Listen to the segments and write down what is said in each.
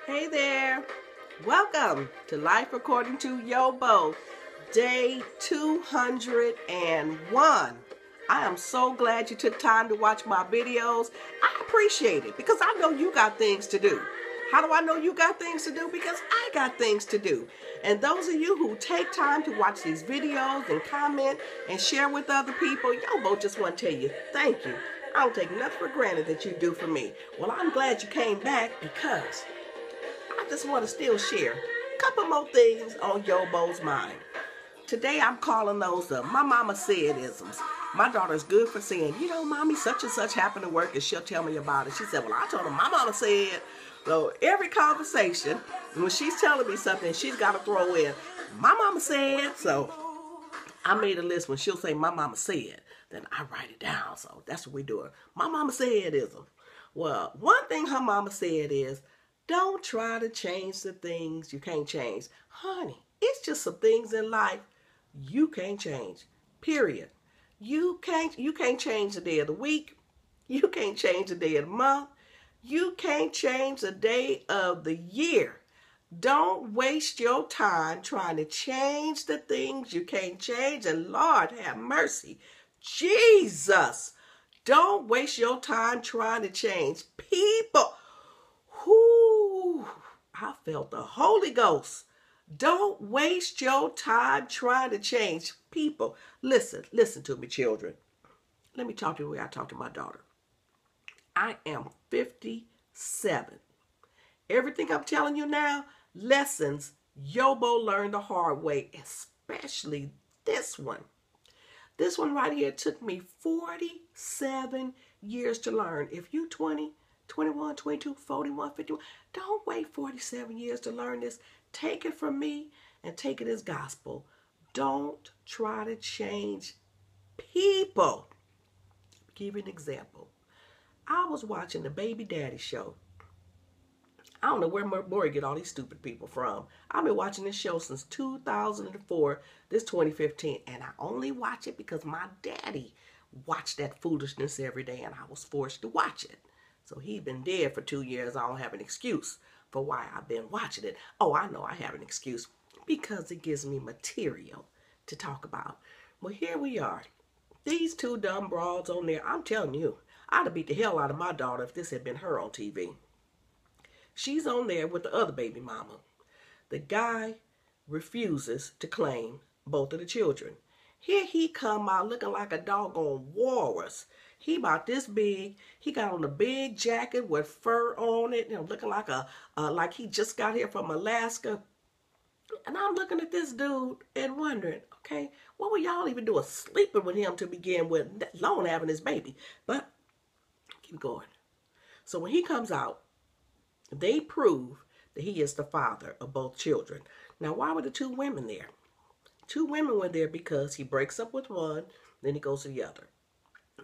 Hey there. Welcome to Life According to Yobo, day 201. I am so glad you took time to watch my videos. I appreciate it because I know you got things to do. How do I know you got things to do? Because I got things to do. And those of you who take time to watch these videos and comment and share with other people, Yobo just want to tell you thank you. I don't take nothing for granted that you do for me. Well, I'm glad you came back because I just want to still share a couple more things on Yobo's mind. Today I'm calling those the my mama said isms. My daughter's good for saying, mommy, such and such happened at work, and she'll tell me about it. She said, well, I told her my mama said. So every conversation, when she's telling me something, she's got to throw in, my mama said. So I made a list. When she'll say my mama said, then I write it down. So that's what we're doing. My mama said ism. Well, one thing her mama said is, don't try to change the things you can't change. Honey, it's just some things in life you can't change. Period. You can't change the day of the week. You can't change the day of the month. You can't change the day of the year. Don't waste your time trying to change the things you can't change. And Lord have mercy. Jesus. Don't waste your time trying to change people. Whoo, I felt the Holy Ghost. Don't waste your time trying to change people. Listen to me, children. Let me talk to you the way I talk to my daughter. I am 57. Everything I'm telling you now, lessons Yobo learned the hard way, especially this one. This one right here took me 47 years to learn. If you 20, 21, 22, 41, 51, don't wait 47 years to learn this. Take it from me and take it as gospel. Don't try to change people. I'll give you an example. I was watching the Baby Daddy show. I don't know where Maury get all these stupid people from. I've been watching this show since 2004, this 2015, and I only watch it because my daddy watched that foolishness every day, and I was forced to watch it. So he's been dead for 2 years. I don't have an excuse for why I've been watching it. Oh, I know I have an excuse. Because it gives me material to talk about. Well, here we are. These two dumb broads on there, I'm telling you, I'd have beat the hell out of my daughter if this had been her on TV. She's on there with the other baby mama. The guy refuses to claim both of the children. Here he come out looking like a doggone walrus. He about this big. He got on a big jacket with fur on it, looking like like he just got here from Alaska. And I'm looking at this dude and wondering, okay, what were y'all even doing sleeping with him to begin with, let alone having his baby? But keep going. So when he comes out, they prove that he is the father of both children. Now, why were the two women there? Two women were there because he breaks up with one, then he goes to the other.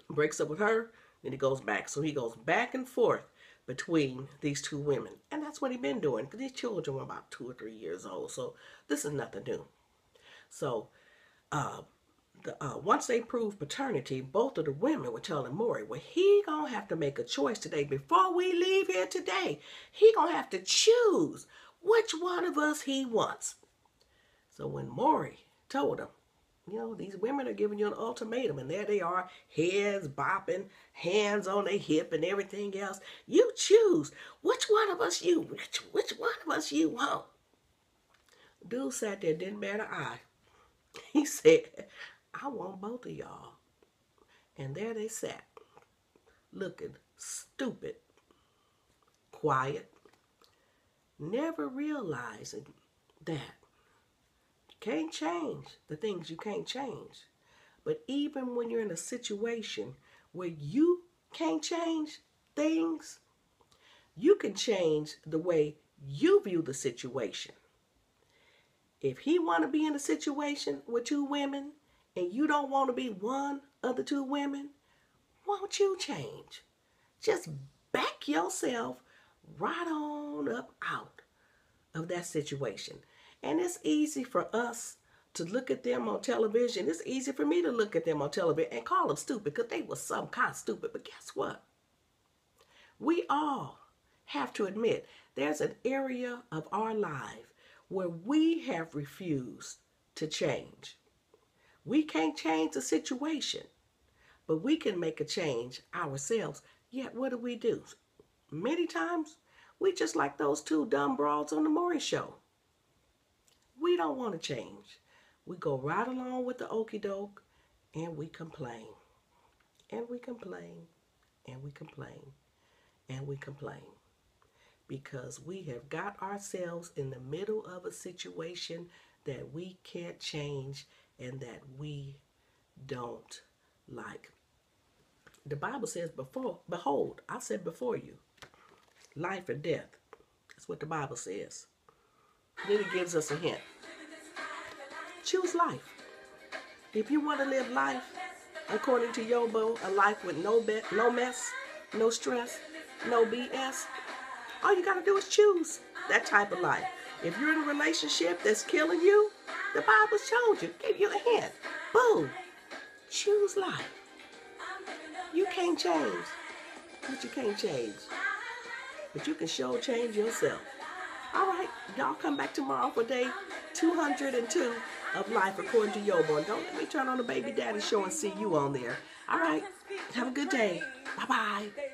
Breaks up with her, then he goes back. So he goes back and forth between these two women. And that's what he's been doing, because these children were about 2 or 3 years old. So this is nothing new. So once they proved paternity, both of the women were telling Maury, well, he gonna have to make a choice today. Before we leave here today, he gonna have to choose which one of us he wants. So when Maury told him, these women are giving you an ultimatum, and there they are, heads bopping, hands on their hip and everything else. You choose which one of us you, which one of us you want. Dude sat there, didn't bat an eye. He said, I want both of y'all. And there they sat, looking stupid, quiet, never realizing that you can't change the things you can't change. But even when you're in a situation where you can't change things, you can change the way you view the situation. If he want to be in a situation with two women and you don't want to be one of the two women, won't you change? Just back yourself right on up out of that situation. And it's easy for us to look at them on television. It's easy for me to look at them on television and call them stupid because they were some kind of stupid. But guess what? We all have to admit there's an area of our life where we have refused to change. We can't change the situation, but we can make a change ourselves. Yet what do? Many times, we just like those two dumb broads on the Maury show. We don't want to change. We go right along with the okie doke, and we complain. And we complain. And we complain. And we complain. Because we have got ourselves in the middle of a situation that we can't change and that we don't like. The Bible says, behold, I said before you, life and death. That's what the Bible says. Then it gives us a hint. Choose life. If you want to live life according to Yobo, a life with no mess, no stress, no BS, all you got to do is choose that type of life. If you're in a relationship that's killing you, the Bible showed you, gave you a hint. Boom. Choose life. You can't change what you can't change. But you can sure change yourself. All right, y'all come back tomorrow for day 202 of Life According to Yobo. And don't let me turn on the Baby Daddy show and see you on there. All right, have a good day. Bye-bye.